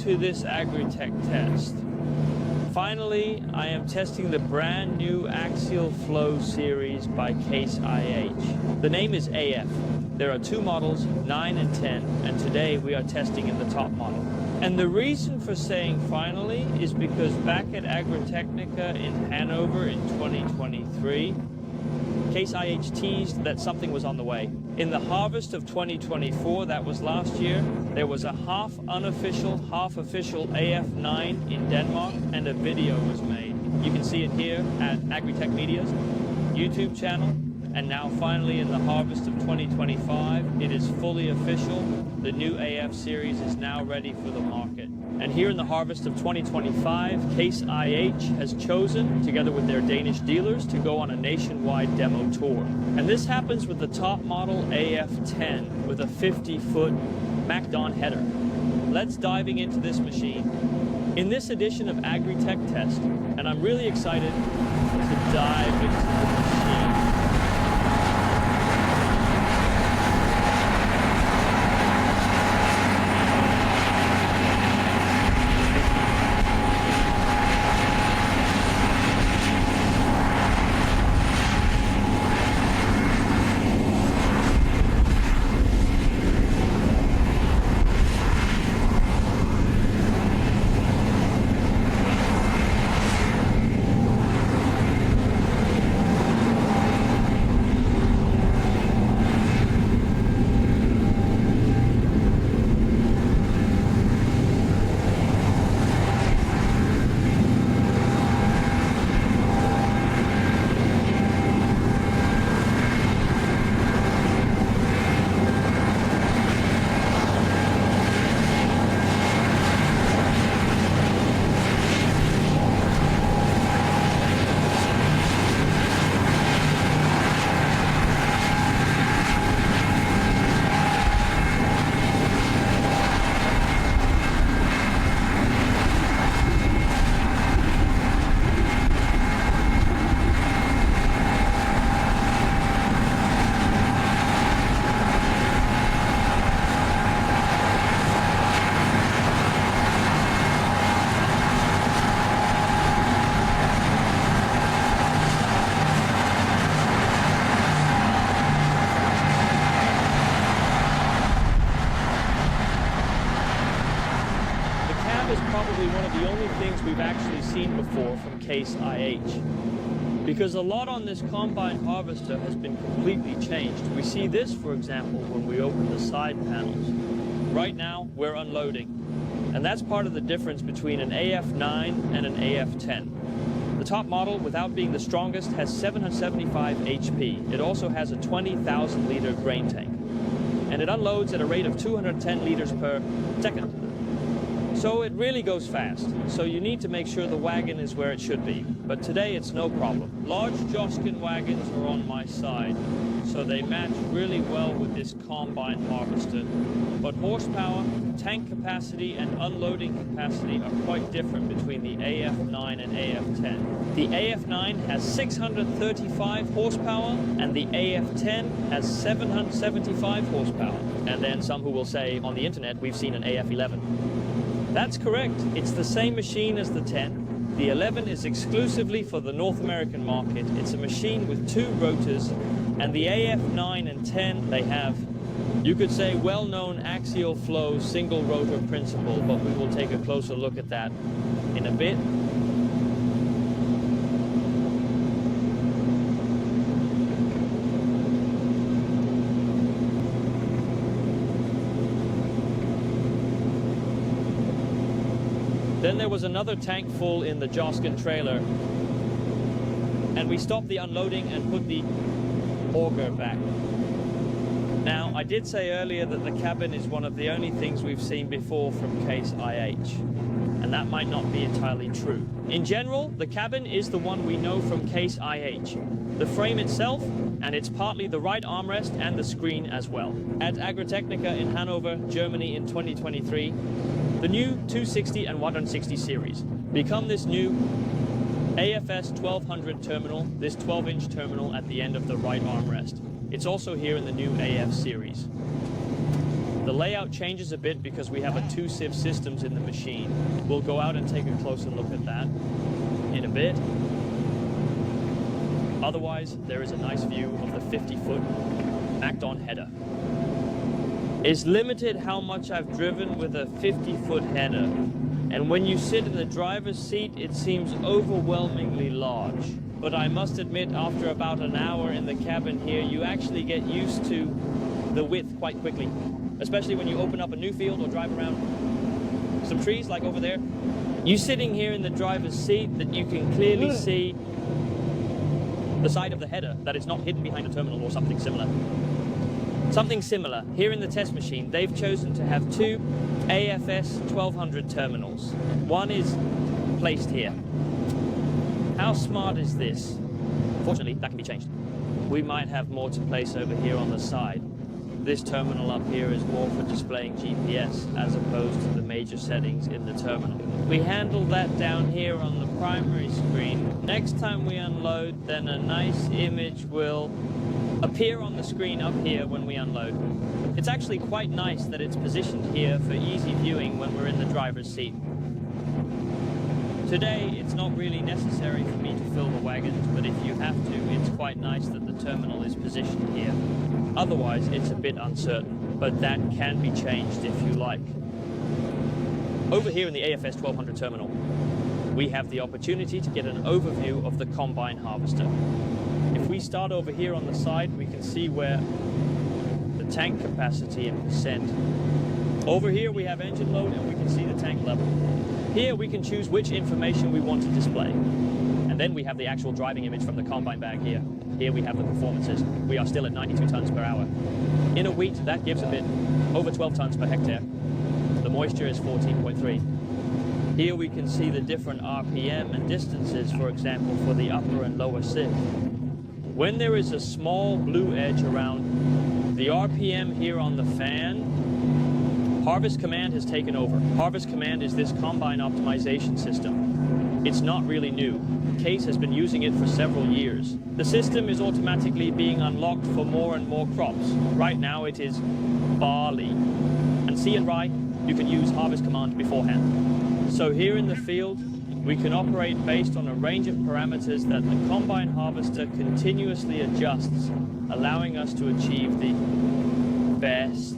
to this Agri-Tech test. Finally, I am testing the brand new Axial Flow series by Case IH. The name is AF. There are two models, 9 and 10, and today we are testing in the top model. And the reason for saying finally is because back at Agritechnica in Hanover in 2023, Case IH teased that something was on the way. In the harvest of 2024, that was last year, there was a half unofficial, half official AF9 in Denmark, and a video was made. You can see it here at Agritech Media's YouTube channel. And now finally in the harvest of 2025, it is fully official. The new AF series is now ready for the market. And here in the harvest of 2025, Case IH has chosen, together with their Danish dealers, to go on a nationwide demo tour. And this happens with the top model AF10 with a 50-foot MacDon header. Let's diving into this machine. In this edition of Agri-Tech Test, and I'm really excited to dive into the machine. One of the only things we've actually seen before from Case IH. Because a lot on this combine harvester has been completely changed. We see this, for example, when we open the side panels. Right now, we're unloading. And that's part of the difference between an AF9 and an AF10. The top model, without being the strongest, has 775 HP. It also has a 20,000 liter grain tank. And it unloads at a rate of 210 liters per second. So it really goes fast, so you need to make sure the wagon is where it should be. But today it's no problem. Large Joskin wagons are on my side, so they match really well with this combine harvester. But horsepower, tank capacity, and unloading capacity are quite different between the AF9 and AF10. The AF9 has 635 horsepower, and the AF10 has 775 horsepower. And then some who will say on the internet, we've seen an AF11. That's correct. It's the same machine as the 10. The 11 is exclusively for the North American market. It's a machine with two rotors, and the AF9 and 10, they have, you could say, well-known axial flow single rotor principle, but we will take a closer look at that in a bit. Then there was another tank full in the Joskin trailer, and we stopped the unloading and put the auger back. Now, I did say earlier that the cabin is one of the only things we've seen before from Case IH, and that might not be entirely true. In general, the cabin is the one we know from Case IH. The frame itself, and it's partly the right armrest and the screen as well. At Agritechnica in Hanover, Germany in 2023, the new 260 and 160 series become this new AFS 1200 terminal, this 12-inch terminal at the end of the right armrest. It's also here in the new AF series. The layout changes a bit because we have a 2 sieve systems in the machine. We'll go out and take a closer look at that in a bit. Otherwise, there is a nice view of the 50-foot MacDon header. It's limited how much I've driven with a 50-foot header. And when you sit in the driver's seat, it seems overwhelmingly large. But I must admit, after about an hour in the cabin here, you actually get used to the width quite quickly. Especially when you open up a new field or drive around some trees like over there. You sitting here in the driver's seat, that you can clearly see the side of the header, that it's not hidden behind a terminal or something similar. Something similar, here in the test machine, they've chosen to have 2 AFS 1200 terminals. One is placed here. How smart is this? Fortunately, that can be changed. We might have more to place over here on the side. This terminal up here is more for displaying GPS as opposed to the major settings in the terminal. We handle that down here on the primary screen. Next time we unload, then a nice image will appear on the screen up here when we unload. It's actually quite nice that it's positioned here for easy viewing when we're in the driver's seat. Today, it's not really necessary for me to fill the wagons, but if you have to, it's quite nice that the terminal is positioned here. Otherwise, it's a bit uncertain, but that can be changed if you like. Over here in the AFS 1200 terminal, we have the opportunity to get an overview of the combine harvester. If we start over here on the side, we can see where the tank capacity in percent. Over here we have engine load and we can see the tank level. Here we can choose which information we want to display. And then we have the actual driving image from the combine bag here. Here we have the performances. We are still at 92 tons per hour. In a wheat, that gives a bit over 12 tons per hectare. The moisture is 14.3. Here we can see the different RPM and distances, for example, for the upper and lower sieve. When there is a small blue edge around the RPM here on the fan, Harvest Command has taken over. Harvest Command is this combine optimization system. It's not really new. Case has been using it for several years. The system is automatically being unlocked for more and more crops. Right now it is barley. And C and rye, you can use Harvest Command beforehand. So here in the field, we can operate based on a range of parameters that the combine harvester continuously adjusts, allowing us to achieve the best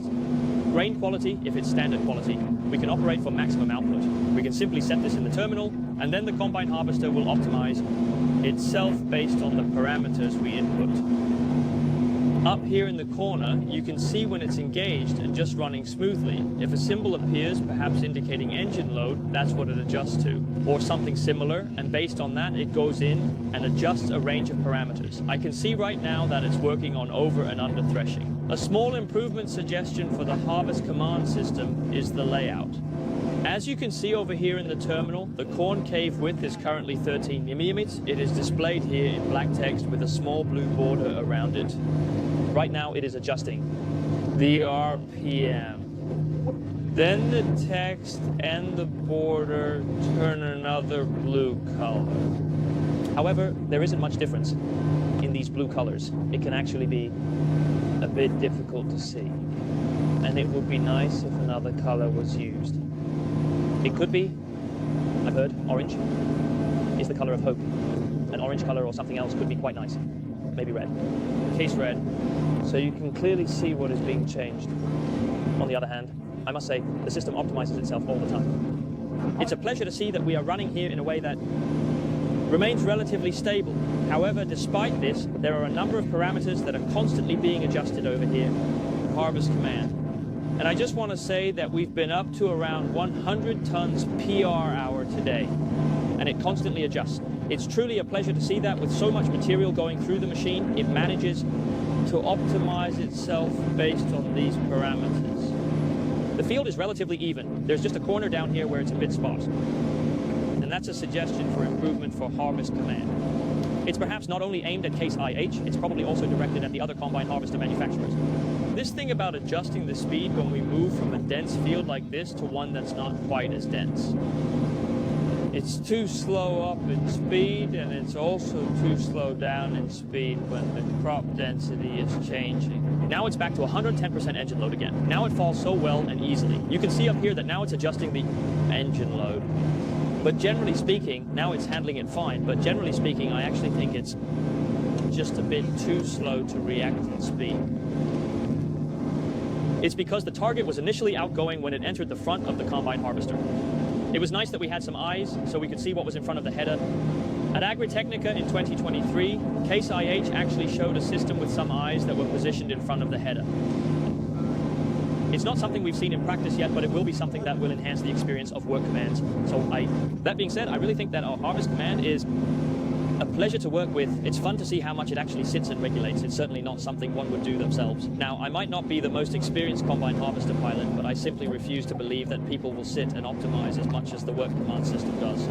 grain quality if it's standard quality. We can operate for maximum output. We can simply set this in the terminal, and then the combine harvester will optimize itself based on the parameters we input. Up here in the corner, you can see when it's engaged and just running smoothly. If a symbol appears, perhaps indicating engine load, that's what it adjusts to. Or something similar, and based on that, it goes in and adjusts a range of parameters. I can see right now that it's working on over and under threshing. A small improvement suggestion for the Harvest Command system is the layout. As you can see over here in the terminal, the concave width is currently 13 mm. It is displayed here in black text with a small blue border around it. Right now it is adjusting the RPM. Then the text and the border turn another blue color. However, there isn't much difference in these blue colors. It can actually be a bit difficult to see. And it would be nice if another color was used. It could be, I've heard, orange is the color of hope. An orange color or something else could be quite nice. Maybe red. Case red. So you can clearly see what is being changed. On the other hand, I must say, the system optimizes itself all the time. It's a pleasure to see that we are running here in a way that remains relatively stable. However, despite this, there are a number of parameters that are constantly being adjusted over here in Harvest Command. And I just want to say that we've been up to around 100 tons PR hour today, and it constantly adjusts. It's truly a pleasure to see that with so much material going through the machine, it manages to optimize itself based on these parameters. The field is relatively even. There's just a corner down here where it's a bit sparse. And that's a suggestion for improvement for Harvest Command. It's perhaps not only aimed at Case IH, it's probably also directed at the other combine harvester manufacturers. This thing about adjusting the speed when we move from a dense field like this to one that's not quite as dense. It's too slow up in speed, and it's also too slow down in speed when the crop density is changing. Now it's back to 110% engine load again. Now it falls so well and easily. You can see up here that now it's adjusting the engine load. But generally speaking, now it's handling it fine, but generally speaking, I actually think it's just a bit too slow to react in speed. It's because the target was initially outgoing when it entered the front of the combine harvester. It was nice that we had some eyes so we could see what was in front of the header. At Agri in 2023, Case IH actually showed a system with some eyes that were positioned in front of the header. It's not something we've seen in practice yet, but it will be something that will enhance the experience of work commands. So that being said, I really think that our harvest command is a pleasure to work with. It's fun to see how much it actually sits and regulates. It's certainly not something one would do themselves. Now, I might not be the most experienced combine harvester pilot, but I simply refuse to believe that people will sit and optimize as much as the work command system does.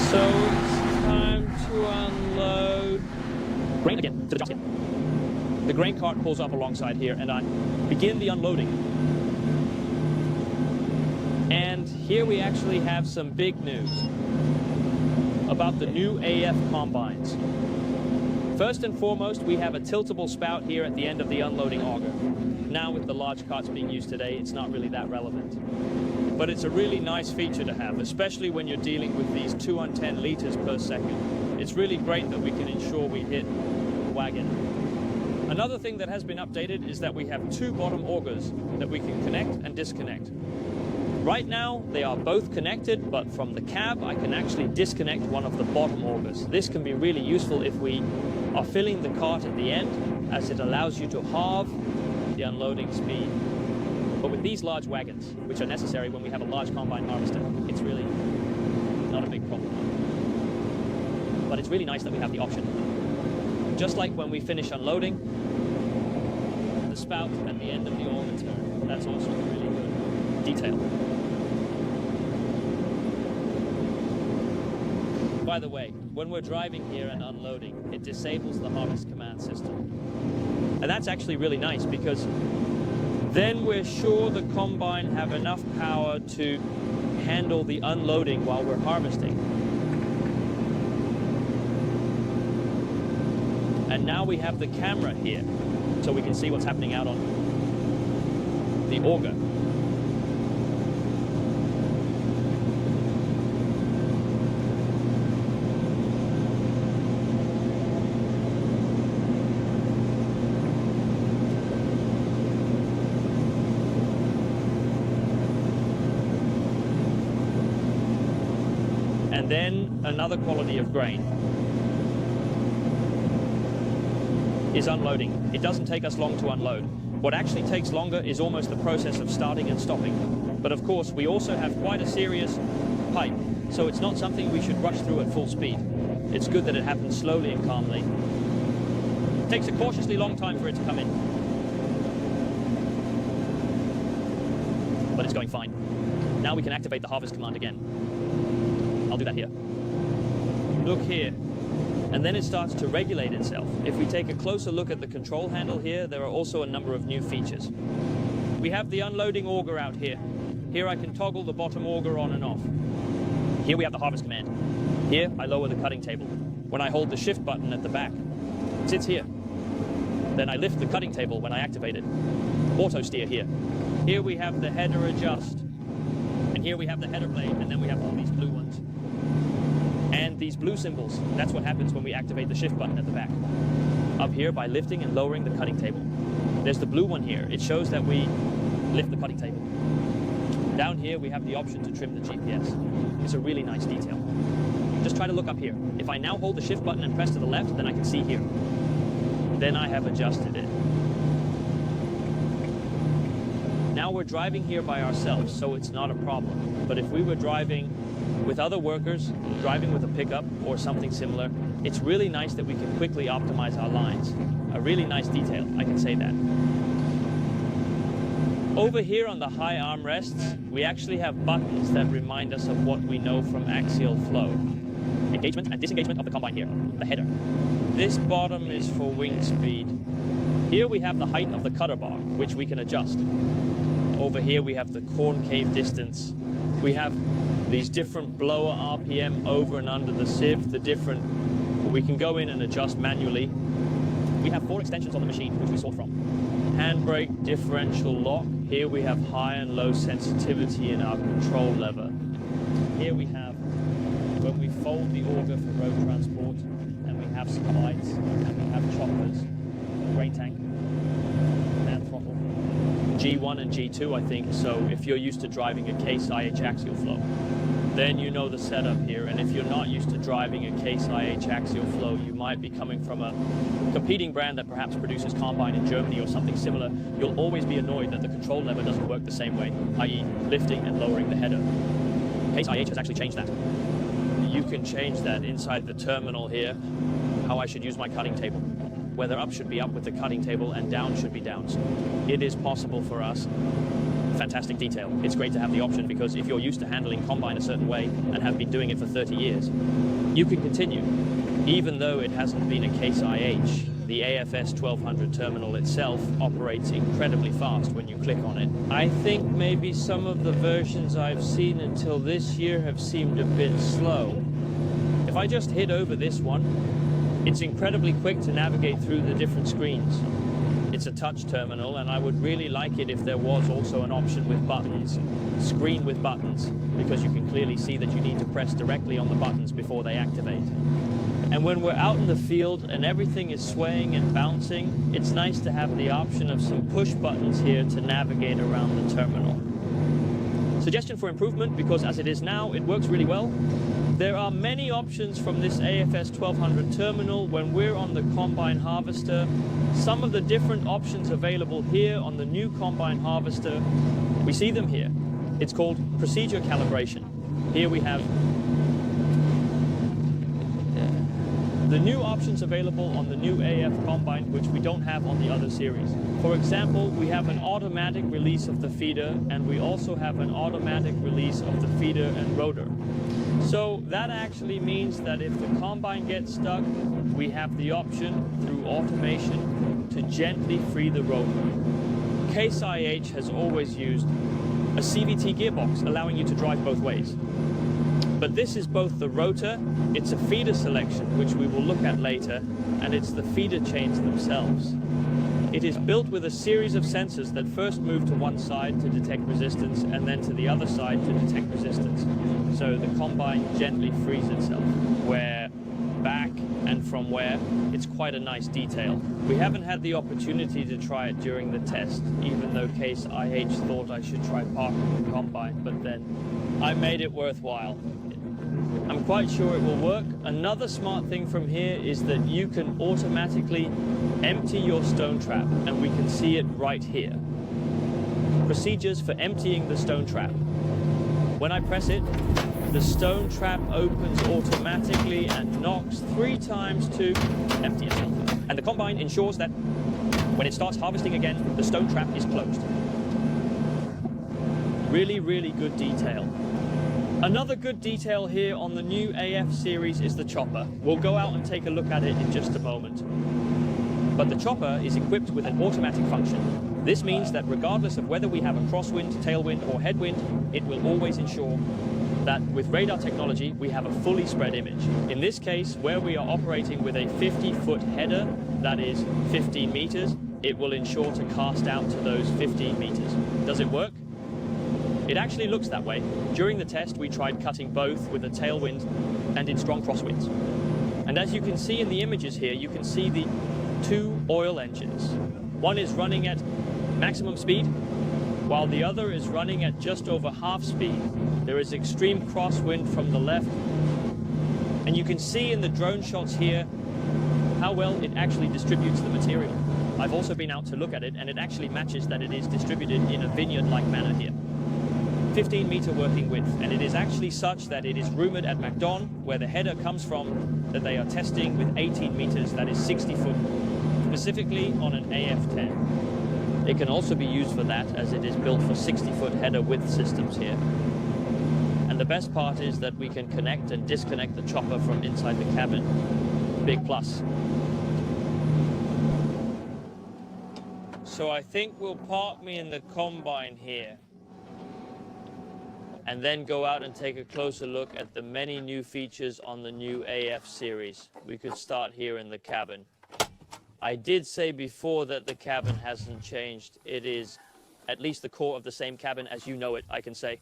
So it's time to unload. Grain again, to the job. The grain cart pulls up alongside here, and I begin the unloading. And here we actually have some big news about the new AF combines. First and foremost, we have a tiltable spout here at the end of the unloading auger. Now with the large carts being used today, it's not really that relevant. But it's a really nice feature to have, especially when you're dealing with these 210 liters per second. It's really great that we can ensure we hit the wagon. Another thing that has been updated is that we have two bottom augers that we can connect and disconnect. Right now, they are both connected, but from the cab, I can actually disconnect one of the bottom augers. This can be really useful if we are filling the cart at the end, as it allows you to halve the unloading speed. But with these large wagons, which are necessary when we have a large combine harvester, it's really not a big problem. But it's really nice that we have the option. Just like when we finish unloading, the spout at the end of the auger turn. That's also a really good detail. By the way, when we're driving here and unloading, it disables the harvest command system. And that's actually really nice because then we're sure the combine have enough power to handle the unloading while we're harvesting. And now we have the camera here, so we can see what's happening out on the auger. And then another quality of grain is unloading. It doesn't take us long to unload. What actually takes longer is almost the process of starting and stopping. But of course, we also have quite a serious pipe, so it's not something we should rush through at full speed. It's good that it happens slowly and calmly. It takes a cautiously long time for it to come in. But it's going fine. Now we can activate the harvest command again. I'll do that here. Look here. And then it starts to regulate itself. If we take a closer look at the control handle here, there are also a number of new features. We have the unloading auger out here. Here I can toggle the bottom auger on and off. Here we have the harvest command. Here I lower the cutting table. When I hold the shift button at the back, sits here. Then I lift the cutting table when I activate it. Auto steer here. Here we have the header adjust. And here we have the header blade, and then we have all these blue ones. And these blue symbols, that's what happens when we activate the shift button at the back. Up here by lifting and lowering the cutting table. There's the blue one here. It shows that we lift the cutting table. Down here we have the option to trim the GPS. It's a really nice detail. Just try to look up here. If I now hold the shift button and press to the left, then I can see here. Then I have adjusted it. Now we're driving here by ourselves, so it's not a problem. But if we were driving with other workers, driving with a pickup or something similar, it's really nice that we can quickly optimize our lines. A really nice detail, I can say that. Over here on the high armrests, we actually have buttons that remind us of what we know from axial flow. Engagement and disengagement of the combine here, the header. This bottom is for wing speed. Here we have the height of the cutter bar, which we can adjust. Over here we have the concave distance. We have these different blower RPM over and under the sieve, we can go in and adjust manually. We have 4 extensions on the machine, which we sort from. Handbrake, differential lock. Here we have high and low sensitivity in our control lever. Here we have, when we fold the auger for road transport, and we have some lights, and we have choppers, grain tank, and throttle. G1 and G2, I think, so if you're used to driving a case IH axial flow, then you know the setup here. And if you're not used to driving a case IH axial flow, you might be coming from a competing brand that perhaps produces combine in Germany or something similar. You'll always be annoyed that the control lever doesn't work the same way, i.e. lifting and lowering the header. Case IH has actually changed that. You can change that inside the terminal here, how I should use my cutting table. Whether up should be up with the cutting table and down should be down. It is possible for us. Fantastic detail. It's great to have the option, because if you're used to handling combine a certain way and have been doing it for 30 years, you can continue. Even though it hasn't been a case IH, the AFS 1200 terminal itself operates incredibly fast when you click on it. I think maybe some of the versions I've seen until this year have seemed a bit slow. If I just hit over this one, it's incredibly quick to navigate through the different screens. It's a touch terminal, and I would really like it if there was also an option with buttons, screen with buttons, because you can clearly see that you need to press directly on the buttons before they activate. And when we're out in the field and everything is swaying and bouncing, it's nice to have the option of some push buttons here to navigate around the terminal. Suggestion for improvement, because as it is now, it works really well. There are many options from this AFS 1200 terminal when we're on the combine harvester. Some of the different options available here on the new combine harvester, we see them here. It's called procedure calibration. Here we have the new options available on the new AF combine, which we don't have on the other series. For example, we have an automatic release of the feeder, and we also have an automatic release of the feeder and rotor. So that actually means that if the combine gets stuck, we have the option through automation to gently free the rotor. Case IH has always used a CVT gearbox, allowing you to drive both ways. But this is both the rotor, it's a feeder selection, which we will look at later, and it's the feeder chains themselves. It is built with a series of sensors that first move to one side to detect resistance and then to the other side to detect resistance. So the combine gently frees itself. Where back and from where, it's quite a nice detail. We haven't had the opportunity to try it during the test, even though Case IH thought I should try parking the combine, but then I made it worthwhile. I'm quite sure it will work. Another smart thing from here is that you can automatically empty your stone trap, and we can see it right here. Procedures for emptying the stone trap. When I press it, the stone trap opens automatically and knocks 3 times to empty itself. And the combine ensures that when it starts harvesting again, the stone trap is closed. Really, really good detail. Another good detail here on the new AF series is the chopper. We'll go out and take a look at it in just a moment. But the chopper is equipped with an automatic function. This means that regardless of whether we have a crosswind, tailwind or headwind, it will always ensure that with radar technology we have a fully spread image. In this case, where we are operating with a 50-foot header, that is 15 meters, it will ensure to cast out to those 15 meters. Does it work? It actually looks that way. During the test, we tried cutting both with a tailwind and in strong crosswinds. And as you can see in the images here, you can see the two oil engines. One is running at maximum speed, while the other is running at just over half speed. There is extreme crosswind from the left. And you can see in the drone shots here how well it actually distributes the material. I've also been out to look at it, and it actually matches that it is distributed in a vineyard-like manner here. 15-meter working width, and it is actually such that it is rumored at MacDon, where the header comes from, that they are testing with 18 meters, that is 60 foot, specifically on an AF10. It can also be used for that, as it is built for 60-foot header width systems here. And the best part is that we can connect and disconnect the chopper from inside the cabin. Big plus. So I think we'll park me in the combine here and then go out and take a closer look at the many new features on the new AF series. We could start here in the cabin. I did say before that the cabin hasn't changed. It is at least the core of the same cabin as you know it, I can say.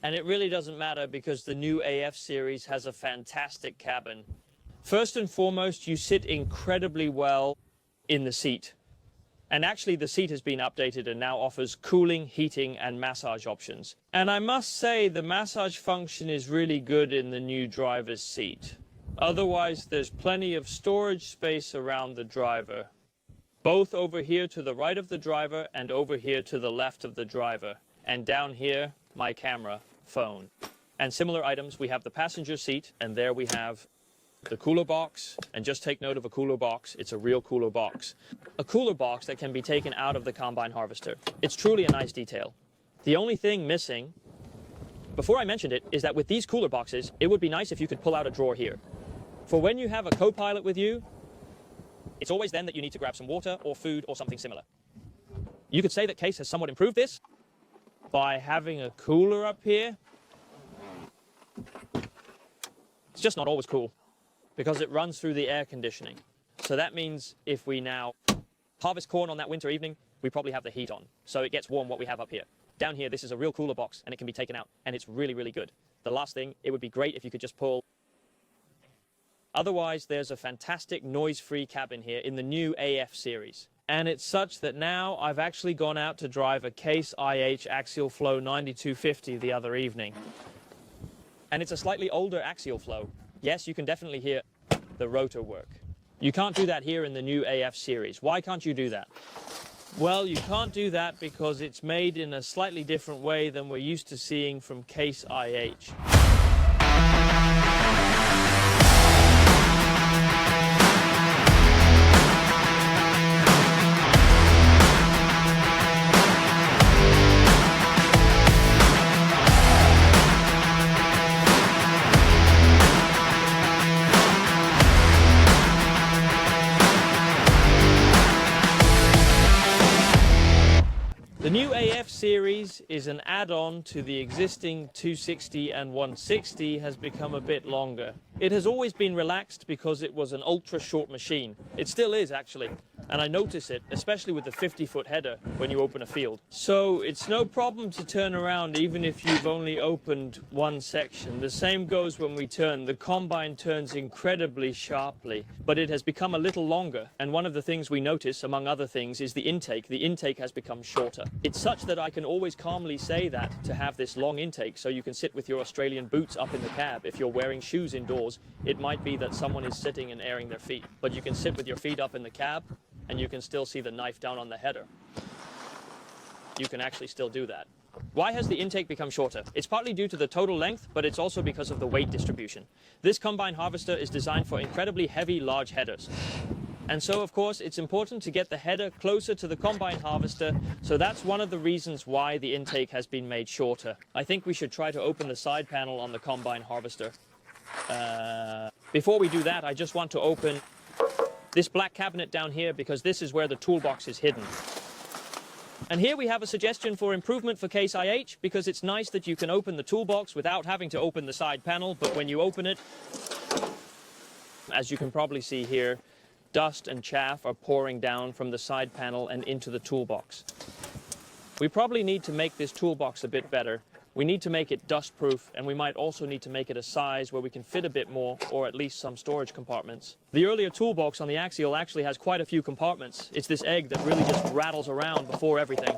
And it really doesn't matter because the new AF series has a fantastic cabin. First and foremost, you sit incredibly well in the seat. And actually the seat has been updated and now offers cooling, heating and massage options. And I must say the massage function is really good in the new driver's seat. Otherwise there's plenty of storage space around the driver, both over here to the right of the driver and over here to the left of the driver. And down here, my camera, phone. And similar items, we have the passenger seat, and there we have the cooler box. And just take note of a cooler box. It's a real cooler box. A cooler box that can be taken out of the combine harvester. It's truly a nice detail. The only thing missing, before I mentioned it, is that with these cooler boxes, it would be nice if you could pull out a drawer here. For when you have a co-pilot with you, it's always then that you need to grab some water or food or something similar. You could say that Case has somewhat improved this by having a cooler up here. It's just not always cool because it runs through the air conditioning. So that means if we now harvest corn on that winter evening, we probably have the heat on. So it gets warm what we have up here. Down here, this is a real cooler box and it can be taken out and it's really, really good. The last thing, it would be great if you could just pull. Otherwise, there's a fantastic noise-free cabin here in the new AF series. And it's such that now I've actually gone out to drive a Case IH axial flow 9250 the other evening. And it's a slightly older axial flow. Yes, you can definitely hear the rotor work. You can't do that here in the new AF series. Why can't you do that? Well, you can't do that because it's made in a slightly different way than we're used to seeing from Case IH. The new AF series is an add-on to the existing 260 and 160 has become a bit longer. It has always been relaxed because it was an ultra-short machine. It still is, actually. And I notice it, especially with the 50-foot header when you open a field. So it's no problem to turn around even if you've only opened one section. The same goes when we turn. The combine turns incredibly sharply, but it has become a little longer. And one of the things we notice, among other things, is the intake. The intake has become shorter. It's such that I can always calmly say that to have this long intake so you can sit with your Australian boots up in the cab. If you're wearing shoes indoors, it might be that someone is sitting and airing their feet. But you can sit with your feet up in the cab and you can still see the knife down on the header. You can actually still do that. Why has the intake become shorter? It's partly due to the total length, but it's also because of the weight distribution. This combine harvester is designed for incredibly heavy, large headers. And so, of course, it's important to get the header closer to the combine harvester, so that's one of the reasons why the intake has been made shorter. I think we should try to open the side panel on the combine harvester. Before we do that, I just want to open this black cabinet down here because this is where the toolbox is hidden. And here we have a suggestion for improvement for Case IH because it's nice that you can open the toolbox without having to open the side panel, but when you open it, as you can probably see here, dust and chaff are pouring down from the side panel and into the toolbox. We probably need to make this toolbox a bit better. We need to make it dust-proof, and we might also need to make it a size where we can fit a bit more, or at least some storage compartments. The earlier toolbox on the Axial actually has quite a few compartments. It's this egg that really just rattles around before everything.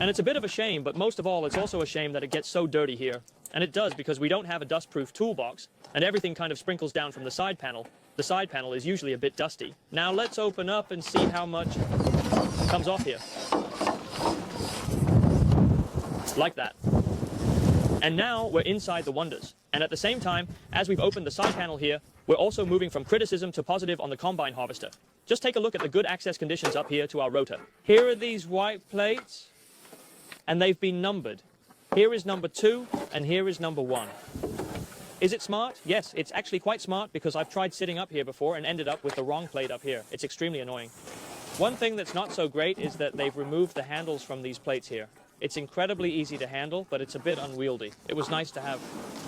And it's a bit of a shame, but most of all, it's also a shame that it gets so dirty here. And it does, because we don't have a dust-proof toolbox, and everything kind of sprinkles down from the side panel. The side panel is usually a bit dusty. Now let's open up and see how much comes off here. Like that. And now we're inside the wonders. And at the same time, as we've opened the side panel here, we're also moving from criticism to positive on the combine harvester. Just take a look at the good access conditions up here to our rotor. Here are these white plates, and they've been numbered. Here is number 2, and here is number 1. Is it smart? Yes, it's actually quite smart, because I've tried sitting up here before and ended up with the wrong plate up here. It's extremely annoying. One thing that's not so great is that they've removed the handles from these plates here. It's incredibly easy to handle, but it's a bit unwieldy. It was nice to have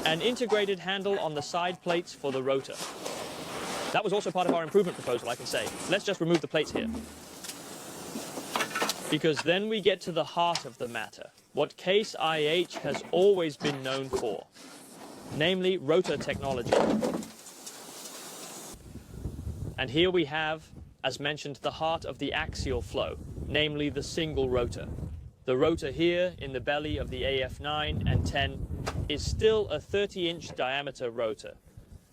an integrated handle on the side plates for the rotor. That was also part of our improvement proposal, I can say. Let's just remove the plates here. Because then we get to the heart of the matter, what Case IH has always been known for, namely rotor technology. And here we have, as mentioned, the heart of the axial flow, namely the single rotor. The rotor here in the belly of the AF9 and 10 is still a 30-inch diameter rotor.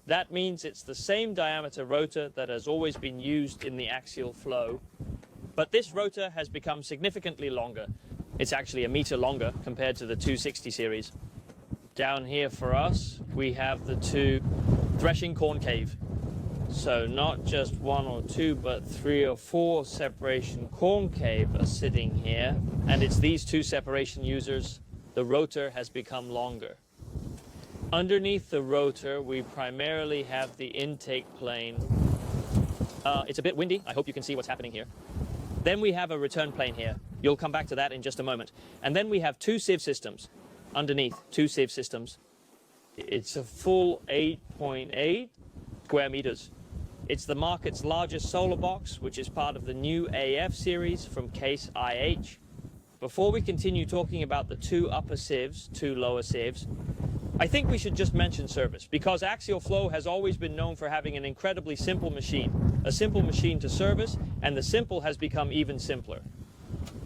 That means it's the same diameter rotor that has always been used in the axial flow, but this rotor has become significantly longer. It's actually a meter longer compared to the 260 series. Down here for us, we have the 2 threshing concave. So not just 1 or 2, but 3 or 4 separation concave are sitting here. And it's these 2 separation users. The rotor has become longer. Underneath the rotor, we primarily have the intake plane. It's a bit windy. I hope you can see what's happening here. Then we have a return plane here. You'll come back to that in just a moment. And then we have 2 sieve systems. Underneath, 2 sieve systems. It's a full 8.8 square meters. It's the market's largest solar box, which is part of the new AF series from Case IH. Before we continue talking about the 2 upper sieves, 2 lower sieves, I think we should just mention service, because axial flow has always been known for having an incredibly simple machine. A simple machine to service, and the simple has become even simpler.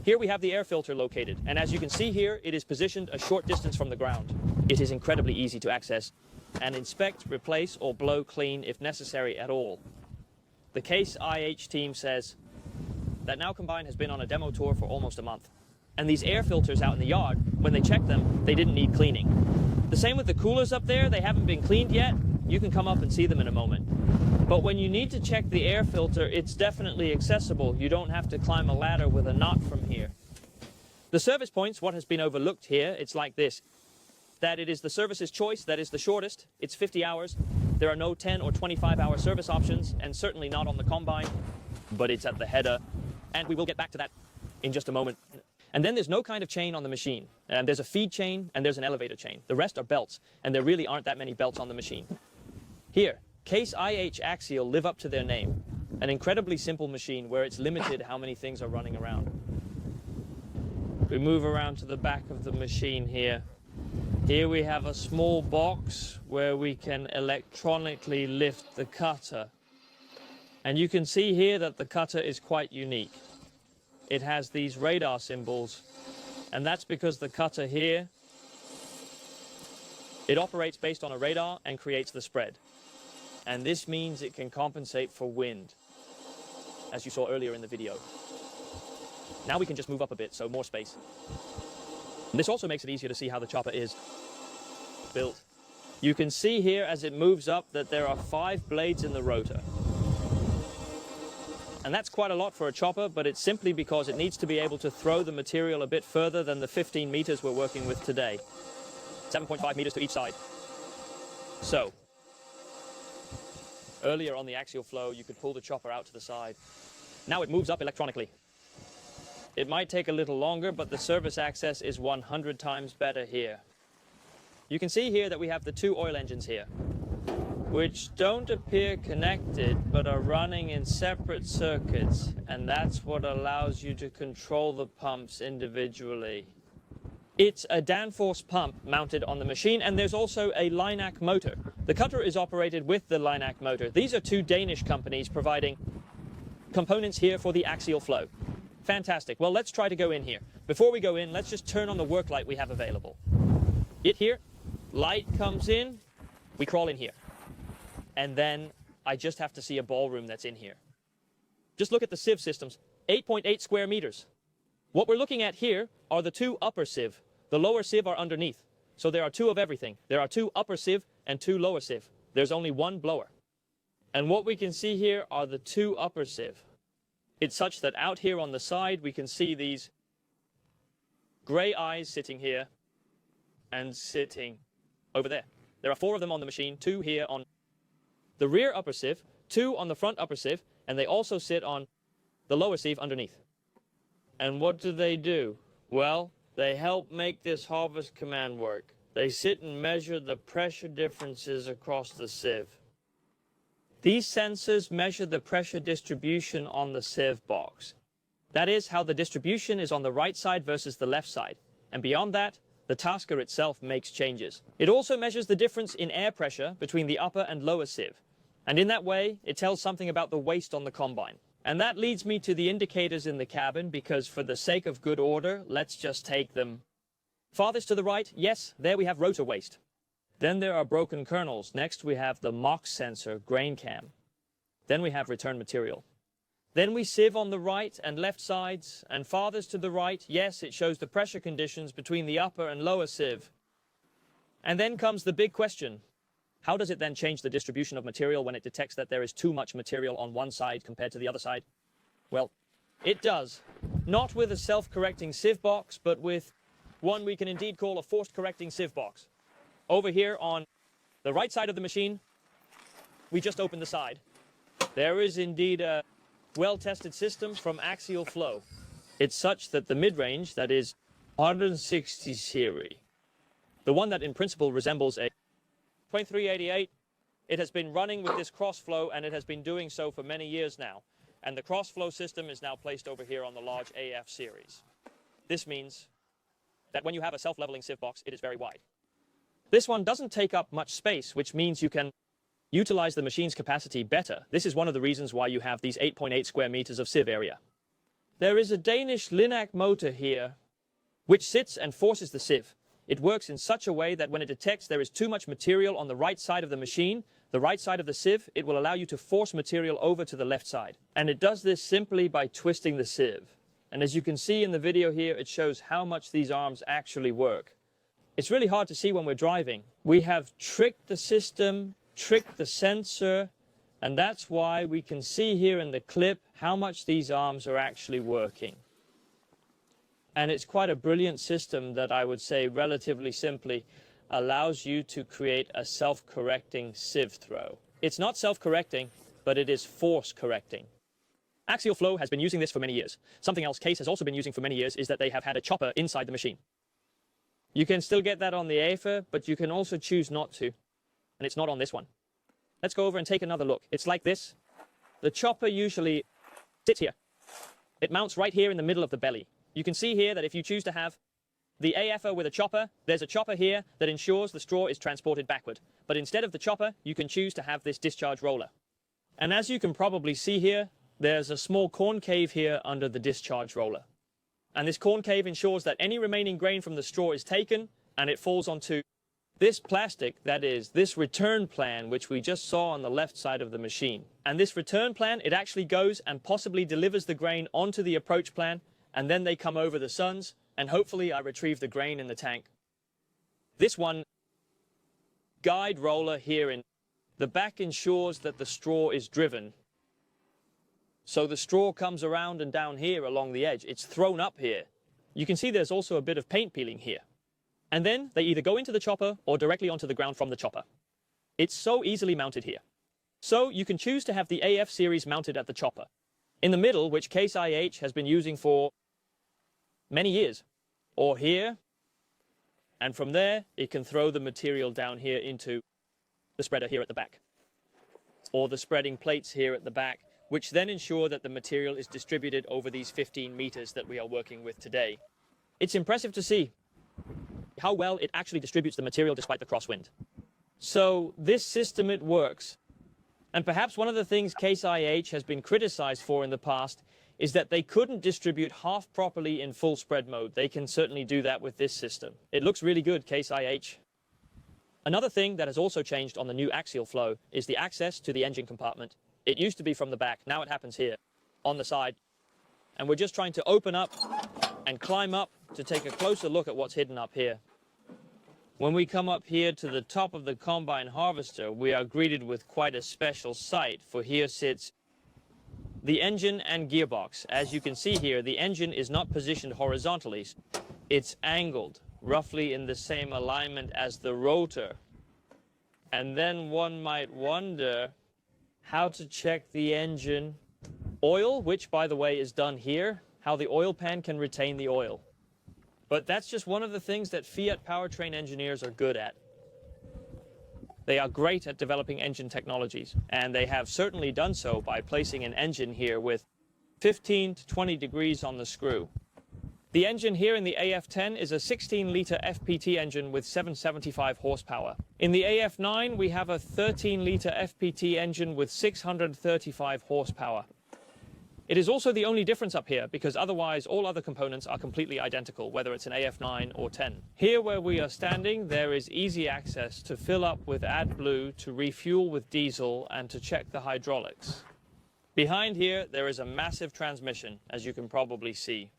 Here we have the air filter located, and as you can see here, it is positioned a short distance from the ground. It is incredibly easy to access and inspect, replace, or blow clean if necessary at all. The Case IH team says that Now Combine has been on a demo tour for almost a month, and these air filters out in the yard, when they checked them, they didn't need cleaning. The same with the coolers up there, they haven't been cleaned yet. You can come up and see them in a moment. But when you need to check the air filter, it's definitely accessible. You don't have to climb a ladder with a knot from here. The service points, what has been overlooked here, it's like this. That it is the service's choice that is the shortest. It's 50 hours. There are no 10 or 25-hour service options, and certainly not on the Combine, but it's at the header, and we will get back to that in just a moment. And then there's no kind of chain on the machine. And there's a feed chain, and there's an elevator chain. The rest are belts, and there really aren't that many belts on the machine. Here, Case IH Axial live up to their name. An incredibly simple machine where it's limited how many things are running around. We move around to the back of the machine here. Here we have a small box where we can electronically lift the cutter. And you can see here that the cutter is quite unique. It has these radar symbols, and that's because the cutter here, it operates based on a radar and creates the spread. And this means it can compensate for wind, as you saw earlier in the video. Now we can just move up a bit, so more space. And this also makes it easier to see how the chopper is built. You can see here as it moves up that there are 5 blades in the rotor. And that's quite a lot for a chopper, but it's simply because it needs to be able to throw the material a bit further than the 15 meters we're working with today. 7.5 meters to each side. So, earlier on the axial flow, you could pull the chopper out to the side. Now it moves up electronically. It might take a little longer, but the service access is 100 times better here. You can see here that we have the 2 oil engines here. which don't appear connected but are running in separate circuits, and that's what allows you to control the pumps individually. It's a Danfoss pump mounted on the machine, and there's also a Linac motor. The cutter is operated with the Linac motor. These are two Danish companies providing components here for the axial flow. Fantastic. Well, let's try to go in here. Before we go in, let's just turn on the work light we have available. It here, light comes in, we crawl in here. And then I just have to see a ballroom that's in here. Just look at the sieve systems, 8.8 square meters. What we're looking at here are the two upper sieve. The lower sieve are underneath. So there are two of everything. There are two upper sieve and two lower sieve. There's only one blower. And what we can see here are the two upper sieve. It's such that out here on the side, we can see these gray eyes sitting here and sitting over there. There are four of them on the machine, two here on the rear upper sieve, two on the front upper sieve, and they also sit on the lower sieve underneath. And what do? Well, they help make this harvest command work. They sit and measure the pressure differences across the sieve. These sensors measure the pressure distribution on the sieve box. That is how the distribution is on the right side versus the left side. And beyond that, the tasker itself makes changes. It also measures the difference in air pressure between the upper and lower sieve. And in that way, it tells something about the waste on the combine. And that leads me to the indicators in the cabin, because for the sake of good order, let's just take them. Farthest to the right, yes, there we have rotor waste. Then there are broken kernels. Next we have the MOX sensor, grain cam. Then we have return material. Then we sieve on the right and left sides, and farthest to the right, yes, it shows the pressure conditions between the upper and lower sieve. And then comes the big question. How does it then change the distribution of material when it detects that there is too much material on one side compared to the other side? Well, it does. Not with a self-correcting sieve box, but with one we can indeed call a forced-correcting sieve box. Over here on the right side of the machine, we just open the side. There is indeed a well-tested system from Axial Flow. It's such that the mid-range, that is 160 series, the one that in principle resembles a 2388, it has been running with this cross-flow, and it has been doing so for many years now. And the cross-flow system is now placed over here on the large AF series. This means that when you have a self-leveling sieve box, it is very wide. This one doesn't take up much space, which means you can utilize the machine's capacity better. This is one of the reasons why you have these 8.8 square meters of sieve area. There is a Danish Linac motor here, which sits and forces the sieve. It works in such a way that when it detects there is too much material on the right side of the machine, the right side of the sieve, it will allow you to force material over to the left side. And it does this simply by twisting the sieve. And as you can see in the video here, it shows how much these arms actually work. It's really hard to see when we're driving. We have tricked the system, tricked the sensor, and that's why we can see here in the clip how much these arms are actually working. And it's quite a brilliant system that I would say relatively simply allows you to create a self-correcting sieve throw. It's not self-correcting, but it is force-correcting. Axial Flow has been using this for many years. Something else Case has also been using for many years is that they have had a chopper inside the machine. You can still get that on the AFA, but you can also choose not to. And it's not on this one. Let's go over and take another look. It's like this. The chopper usually sits here. It mounts right here in the middle of the belly. You can see here that if you choose to have the AFA with a chopper, there's a chopper here that ensures the straw is transported backward. But instead of the chopper, you can choose to have this discharge roller. And as you can probably see here, there's a small concave here under the discharge roller. And this concave ensures that any remaining grain from the straw is taken and it falls onto this plastic, that is, this return plan, which we just saw on the left side of the machine. And this return plan, it actually goes and possibly delivers the grain onto the approach plan, and then they come over the suns, and hopefully I retrieve the grain in the tank. This one, guide roller here in the back ensures that the straw is driven. So the straw comes around and down here along the edge. It's thrown up here. You can see there's also a bit of paint peeling here. And then they either go into the chopper or directly onto the ground from the chopper. It's so easily mounted here. So you can choose to have the AF series mounted at the chopper. In the middle, which Case IH has been using for many years, or here, and from there it can throw the material down here into the spreader here at the back. or the spreading plates here at the back, which then ensure that the material is distributed over these 15 meters that we are working with today. It's impressive to see how well it actually distributes the material despite the crosswind. So this system, it works. And perhaps one of the things Case IH has been criticized for in the past is that they couldn't distribute half properly in full spread mode. They can certainly do that with this system. It looks really good, Case IH. Another thing that has also changed on the new axial flow is the access to the engine compartment. It used to be from the back, now it happens here, on the side. And we're just trying to open up and climb up to take a closer look at what's hidden up here. When we come up here to the top of the combine harvester, we are greeted with quite a special sight, for here sits the engine and gearbox. As you can see here, the engine is not positioned horizontally. It's angled, roughly in the same alignment as the rotor. And then one might wonder how to check the engine oil, which, by the way, is done here, how the oil pan can retain the oil. But that's just one of the things that Fiat powertrain engineers are good at. They are great at developing engine technologies, and they have certainly done so by placing an engine here with 15 to 20 degrees on the screw. The engine here in the AF10 is a 16-litre FPT engine with 775 horsepower. In the AF9, we have a 13-litre FPT engine with 635 horsepower. It is also the only difference up here, because otherwise all other components are completely identical, whether it's an AF9 or 10. Here where we are standing, there is easy access to fill up with AdBlue, to refuel with diesel, and to check the hydraulics. Behind here, there is a massive transmission, as you can probably see.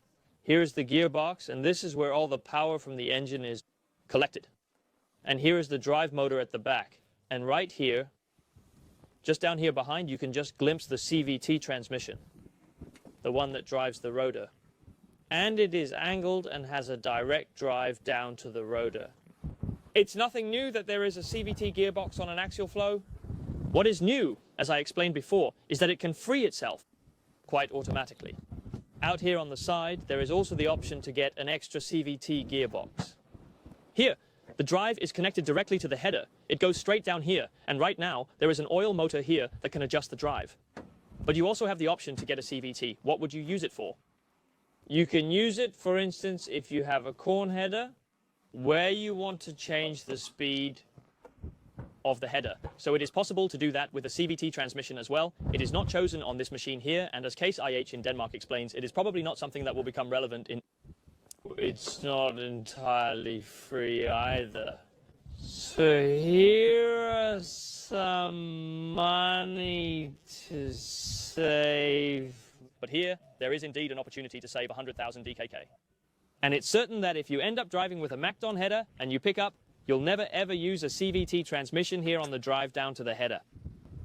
Here is the gearbox, and this is where all the power from the engine is collected. And here is the drive motor at the back. And right here, just down here behind, you can just glimpse the CVT transmission, the one that drives the rotor. And it is angled and has a direct drive down to the rotor. It's nothing new that there is a CVT gearbox on an axial flow. What is new, as I explained before, is that it can free itself quite automatically. Out here on the side, there is also the option to get an extra CVT gearbox. Here, the drive is connected directly to the header. It goes straight down here, and right now, there is an oil motor here that can adjust the drive. But you also have the option to get a CVT. What would you use it for? You can use it, for instance, if you have a corn header where you want to change the speed of the header. So it is possible to do that with a CVT transmission as well. It is not chosen on this machine here, and as Case IH in Denmark explains, it is probably not something that will become relevant in... It's not entirely free either. So here are some money to save. But here, there is indeed an opportunity to save 100,000 DKK. And it's certain that if you end up driving with a MacDon header and you pick up, you'll never ever use a CVT transmission here on the drive down to the header.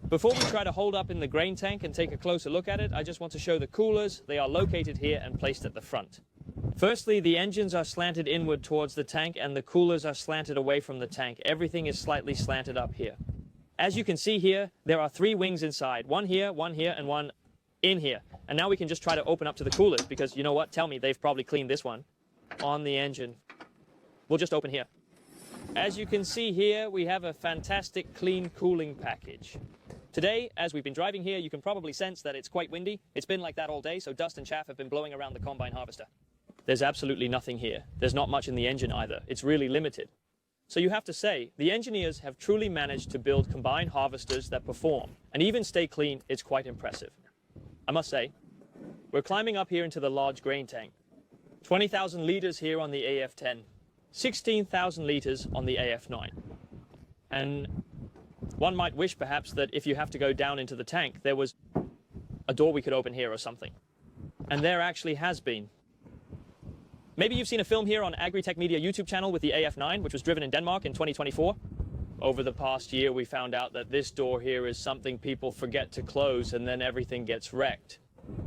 Before we try to hold up in the grain tank and take a closer look at it, I just want to show the coolers. They are located here and placed at the front. Firstly, the engines are slanted inward towards the tank and the coolers are slanted away from the tank. Everything is slightly slanted up here. As you can see here, there are 3 wings inside. One here, and one in here. And now we can just try to open up to the coolers, because you know what? Tell me they've probably cleaned this one on the engine. We'll just open here. As you can see here, we have a fantastic clean cooling package. Today, as we've been driving here, you can probably sense that it's quite windy. It's been like that all day, so dust and chaff have been blowing around the combine harvester. There's absolutely nothing here. There's not much in the engine either. It's really limited. So you have to say, the engineers have truly managed to build combine harvesters that perform and even stay clean. It's quite impressive. I must say, we're climbing up here into the large grain tank. 20,000 litres here on the AF10. 16,000 litres on the AF9. And one might wish perhaps that if you have to go down into the tank, there was a door we could open here or something. And there actually has been. Maybe you've seen a film here on Agri Tech Media YouTube channel with the AF9, which was driven in Denmark in 2024. Over the past year, we found out that this door here is something people forget to close and then everything gets wrecked.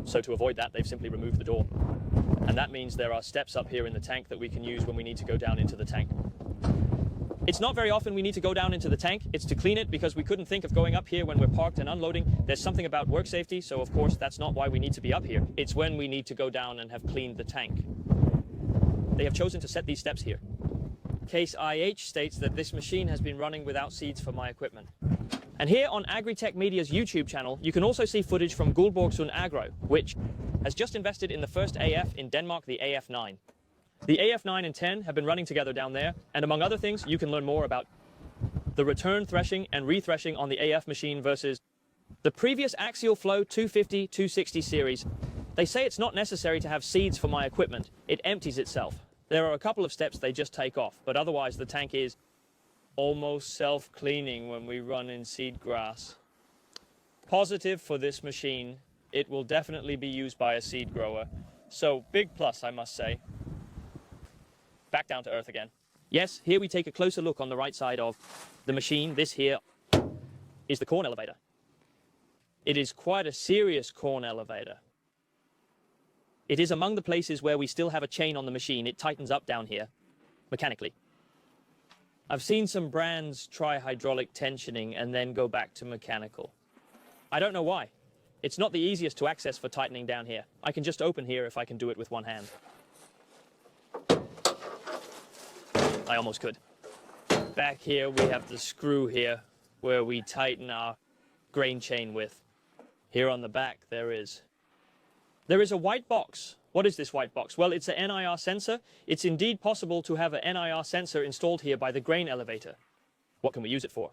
So to avoid that, they've simply removed the door. And that means there are steps up here in the tank that we can use when we need to go down into the tank. It's not very often we need to go down into the tank. It's to clean it because we couldn't think of going up here when we're parked and unloading. There's something about work safety, so of course that's not why we need to be up here. It's when we need to go down and have cleaned the tank. They have chosen to set these steps here. Case IH states that this machine has been running without seeds for my equipment. And here on Agritech Media's YouTube channel, you can also see footage from Guldborgsund Agro, which has just invested in the first AF in Denmark, the AF9. The AF9 and 10 have been running together down there, and among other things, you can learn more about the return threshing and rethreshing on the AF machine versus the previous axial flow 250, 260 series. They say it's not necessary to have seeds for my equipment. It empties itself. There are a couple of steps they just take off, but otherwise the tank is almost self-cleaning when we run in seed grass. Positive for this machine, it will definitely be used by a seed grower. So big plus, I must say. Back down to earth again. Yes, here we take a closer look on the right side of the machine. This here is the corn elevator. It is quite a serious corn elevator. It is among the places where we still have a chain on the machine. It tightens up down here, mechanically. I've seen some brands try hydraulic tensioning and then go back to mechanical. I don't know why. It's not the easiest to access for tightening down here. I can just open here if I can do it with one hand. I almost could. Back here we have the screw here where we tighten our grain chain with. Here on the back there is a white box. What is this white box? Well, it's an NIR sensor. It's indeed possible to have an NIR sensor installed here by the grain elevator. What can we use it for?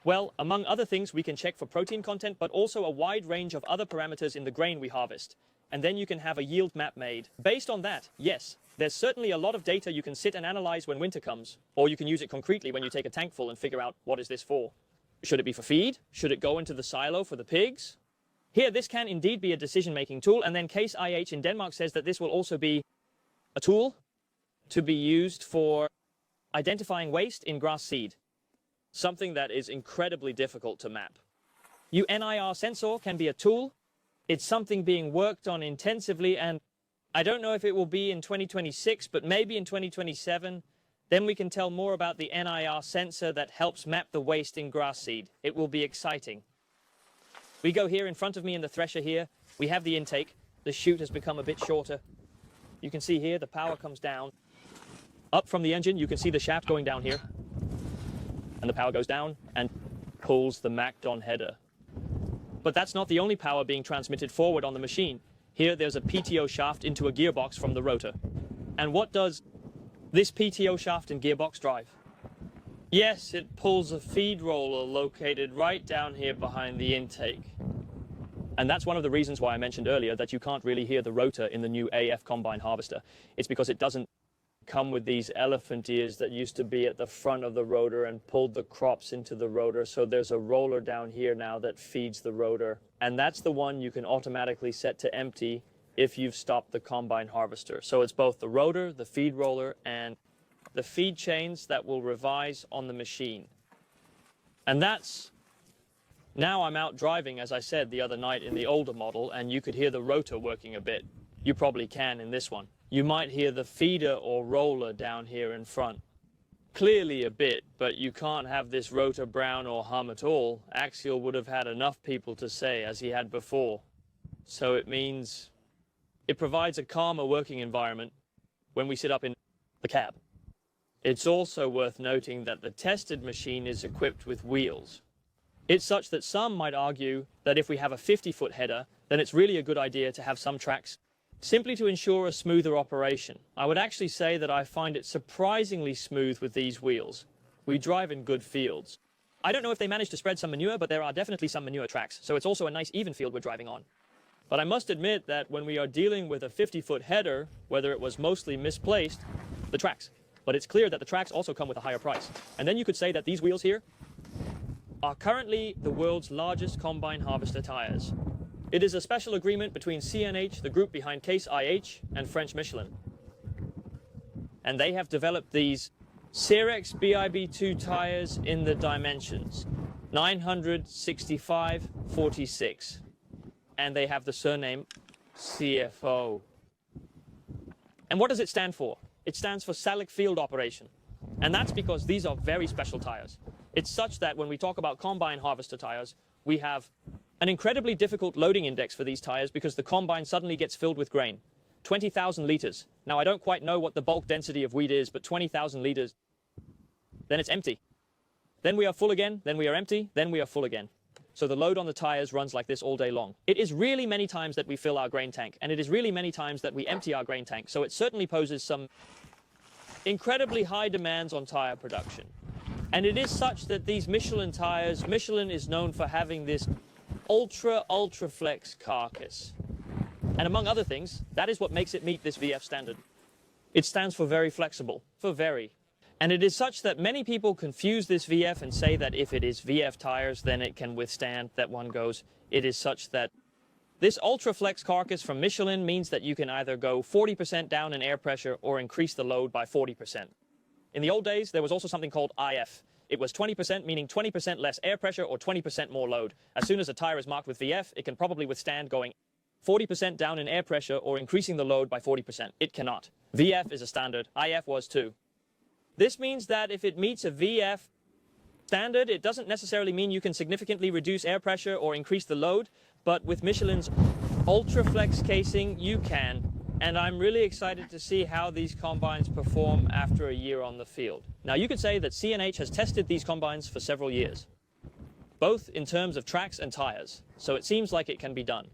Well, among other things, we can check for protein content, but also a wide range of other parameters in the grain we harvest. And then you can have a yield map made. Based on that, yes, there's certainly a lot of data you can sit and analyze when winter comes, or you can use it concretely when you take a tank full and figure out what is this for. Should it be for feed? Should it go into the silo for the pigs? Here, this can indeed be a decision-making tool, and then Case IH in Denmark says that this will also be a tool to be used for identifying waste in grass seed, something that is incredibly difficult to map. NIR sensor can be a tool. It's something being worked on intensively, and I don't know if it will be in 2026, but maybe in 2027. Then we can tell more about the NIR sensor that helps map the waste in grass seed. It will be exciting. We go here in front of me in the thresher here. We have the intake. The chute has become a bit shorter. You can see here the power comes down. Up from the engine, you can see the shaft going down here. And the power goes down and pulls the MacDon header. But that's not the only power being transmitted forward on the machine. Here there's a PTO shaft into a gearbox from the rotor. And what does this PTO shaft and gearbox drive? Yes, it pulls a feed roller located right down here behind the intake. And that's one of the reasons why I mentioned earlier that you can't really hear the rotor in the new AF combine harvester. It's because it doesn't come with these elephant ears that used to be at the front of the rotor and pulled the crops into the rotor. So there's a roller down here now that feeds the rotor. And that's the one you can automatically set to empty if you've stopped the combine harvester. So it's both the rotor, the feed roller, and the feed chains that will revise on the machine. And that's, now I'm out driving, as I said the other night in the older model, and you could hear the rotor working a bit. You probably can in this one. You might hear the feeder or roller down here in front. Clearly a bit, but you can't have this rotor brown or hum at all. Axial would have had enough people to say, as he had before. So it means it provides a calmer working environment when we sit up in the cab. It's also worth noting that the tested machine is equipped with wheels. It's such that some might argue that if we have a 50-foot header, then it's really a good idea to have some tracks, simply to ensure a smoother operation. I would actually say that I find it surprisingly smooth with these wheels. We drive in good fields. I don't know if they managed to spread some manure, but there are definitely some manure tracks, so it's also a nice even field we're driving on. But I must admit that when we are dealing with a 50-foot header, whether it was mostly misplaced, the tracks. But it's clear that the tracks also come with a higher price. And then you could say that these wheels here are currently the world's largest combine harvester tires. It is a special agreement between CNH, the group behind Case IH, and French Michelin. And they have developed these Cerex BIB2 tires in the dimensions 965/46. And they have the surname CFO. And what does it stand for? It stands for Salic Field Operation. And that's because these are very special tires. It's such that when we talk about combine harvester tires, we have an incredibly difficult loading index for these tires because the combine suddenly gets filled with grain. 20,000 liters. Now, I don't quite know what the bulk density of wheat is, but 20,000 liters, then it's empty. Then we are full again, then we are empty, then we are full again. So the load on the tires runs like this all day long. It is really many times that we fill our grain tank, and it is really many times that we empty our grain tank. So it certainly poses some incredibly high demands on tire production. And it is such that these Michelin tires, Michelin is known for having this ultra flex carcass. And among other things, that is what makes it meet this VF standard. It stands for very flexible, for very. And it is such that many people confuse this VF and say that if it is VF tires, then it can withstand that one goes. It is such that this ultra flex carcass from Michelin means that you can either go 40% down in air pressure or increase the load by 40%. In the old days, there was also something called IF. It was 20%, meaning 20% less air pressure or 20% more load. As soon as a tire is marked with VF, it can probably withstand going 40% down in air pressure or increasing the load by 40%. It cannot. VF is a standard. IF was too. This means that if it meets a VF standard, it doesn't necessarily mean you can significantly reduce air pressure or increase the load, but with Michelin's Ultraflex casing, you can. And I'm really excited to see how these combines perform after a year on the field. Now, you could say that CNH has tested these combines for several years, both in terms of tracks and tires, so it seems like it can be done.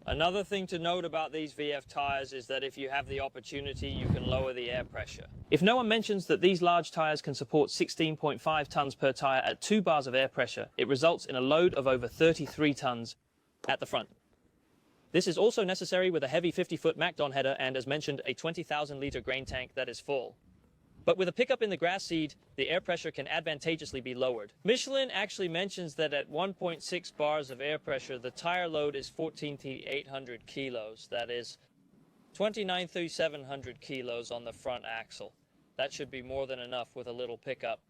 Another thing to note about these VF tires is that if you have the opportunity, you can lower the air pressure. If no one mentions that these large tires can support 16.5 tons per tire at 2 bars of air pressure, it results in a load of over 33 tons at the front. This is also necessary with a heavy 50-foot MacDon header and, as mentioned, a 20,000-litre grain tank that is full. But with a pickup in the grass seed, the air pressure can advantageously be lowered. Michelin actually mentions that at 1.6 bars of air pressure, the tire load is 14,800 kilos. That is 29,700 kilos on the front axle. That should be more than enough with a little pickup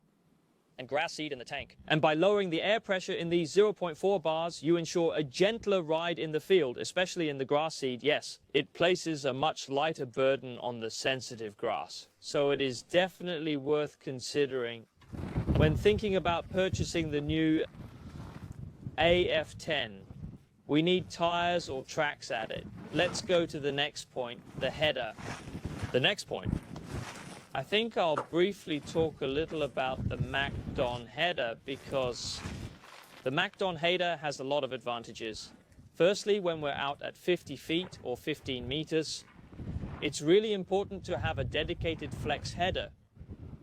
and grass seed in the tank. And by lowering the air pressure in these 0.4 bars, you ensure a gentler ride in the field, especially in the grass seed. Yes, it places a much lighter burden on the sensitive grass. So it is definitely worth considering when thinking about purchasing the new AF10. We need tires or tracks at it. Let's go to the next point, the header. The next point. I think I'll briefly talk a little about the MacDon header because the MacDon header has a lot of advantages. Firstly, when we're out at 50 feet or 15 meters, it's really important to have a dedicated flex header,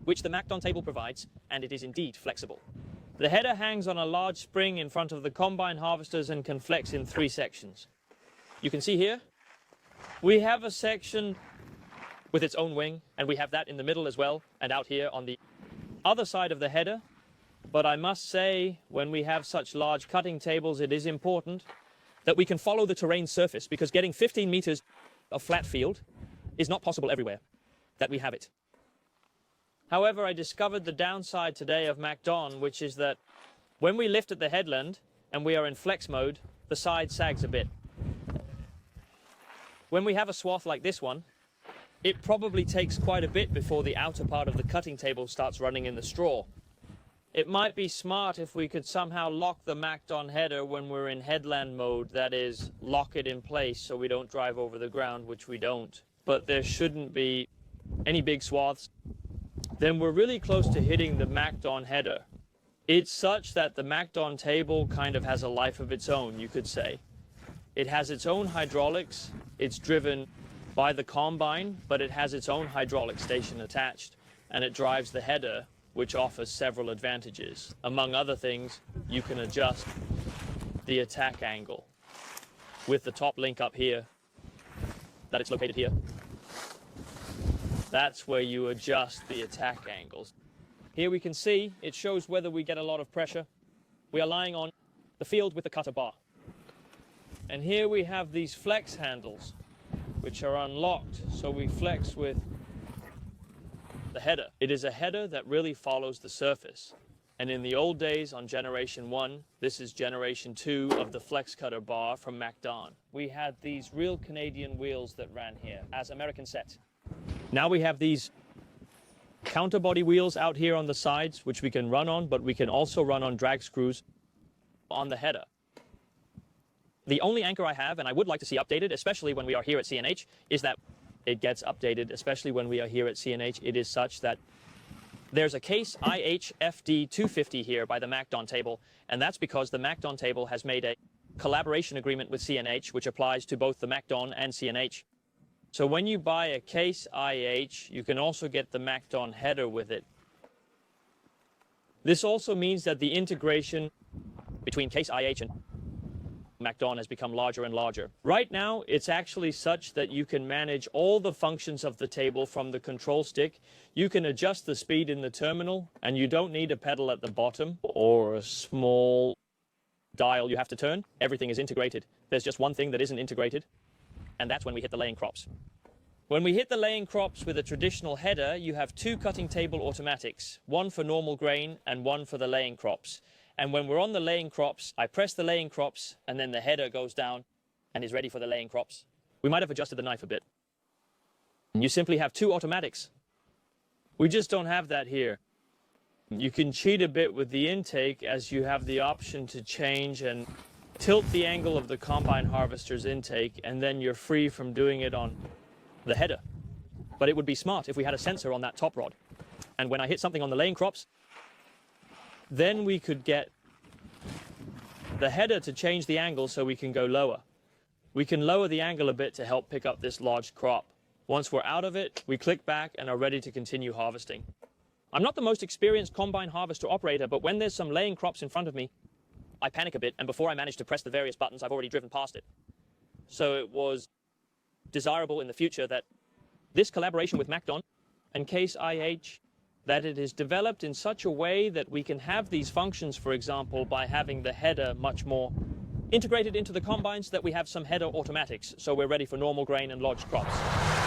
which the MacDon table provides, and it is indeed flexible. The header hangs on a large spring in front of the combine harvesters and can flex in 3 sections. You can see here, we have a section with its own wing, and we have that in the middle as well, and out here on the other side of the header. But I must say, when we have such large cutting tables, it is important that we can follow the terrain surface, because getting 15 meters of flat field is not possible everywhere that we have it. However, I discovered the downside today of MacDon, which is that when we lift at the headland and we are in flex mode, the side sags a bit. When we have a swath like this one, it probably takes quite a bit before the outer part of the cutting table starts running in the straw. It might be smart if we could somehow lock the MacDon header when we're in headland mode, that is, lock it in place so we don't drive over the ground, which we don't. But there shouldn't be any big swaths. Then we're really close to hitting the MacDon header. It's such that the MacDon table kind of has a life of its own, you could say. It has its own hydraulics, it's driven by the combine, but it has its own hydraulic station attached, and it drives the header, which offers several advantages. Among other things, you can adjust the attack angle with the top link up here, that it's located here. That's where you adjust the attack angles. Here we can see it shows whether we get a lot of pressure. We are lying on the field with the cutter bar. And here we have these flex handles, which are unlocked, so we flex with the header. It is a header that really follows the surface. And in the old days on Generation 1, this is Generation 2 of the flex cutter bar from MacDon. We had these real Canadian wheels that ran here as American set. Now we have these counterbody wheels out here on the sides, which we can run on, but we can also run on drag screws on the header. The only anchor I have, and I would like to see updated, especially when we are here at CNH, is that it gets updated, especially when we are here at CNH. It is such that There's a Case IH FD250 here by the MacDon table, and that's because the MacDon table has made a collaboration agreement with CNH, which applies to both the MacDon and CNH. So when you buy a Case IH, you can also get the MacDon header with it. This also means that the integration between Case IH and MacDon has become larger and larger. Right now, it's actually such that you can manage all the functions of the table from the control stick. You can adjust the speed in the terminal, and you don't need a pedal at the bottom or a small dial you have to turn. Everything is integrated. There's just one thing that isn't integrated, and that's when we hit the laying crops. When we hit the laying crops with a traditional header, you have two cutting table automatics, one for normal grain and one for the laying crops. And when we're on the laying crops, I press the laying crops, and then the header goes down and is ready for the laying crops. We might have adjusted the knife a bit. You simply have two automatics. We just don't have that here. You can cheat a bit with the intake, as you have the option to change and tilt the angle of the combine harvester's intake, and then you're free from doing it on the header. But it would be smart if we had a sensor on that top rod. And when I hit something on the laying crops, then we could get the header to change the angle so we can go lower. We can lower the angle a bit to help pick up this large crop. Once we're out of it, we click back and are ready to continue harvesting. I'm not the most experienced combine harvester operator, but when there's some laying crops in front of me, I panic a bit, and before I manage to press the various buttons, I've already driven past it. So it was desirable in the future that this collaboration with MacDon and Case IH, that it is developed in such a way that we can have these functions, for example, by having the header much more integrated into the combines, that we have some header automatics, so we're ready for normal grain and large crops.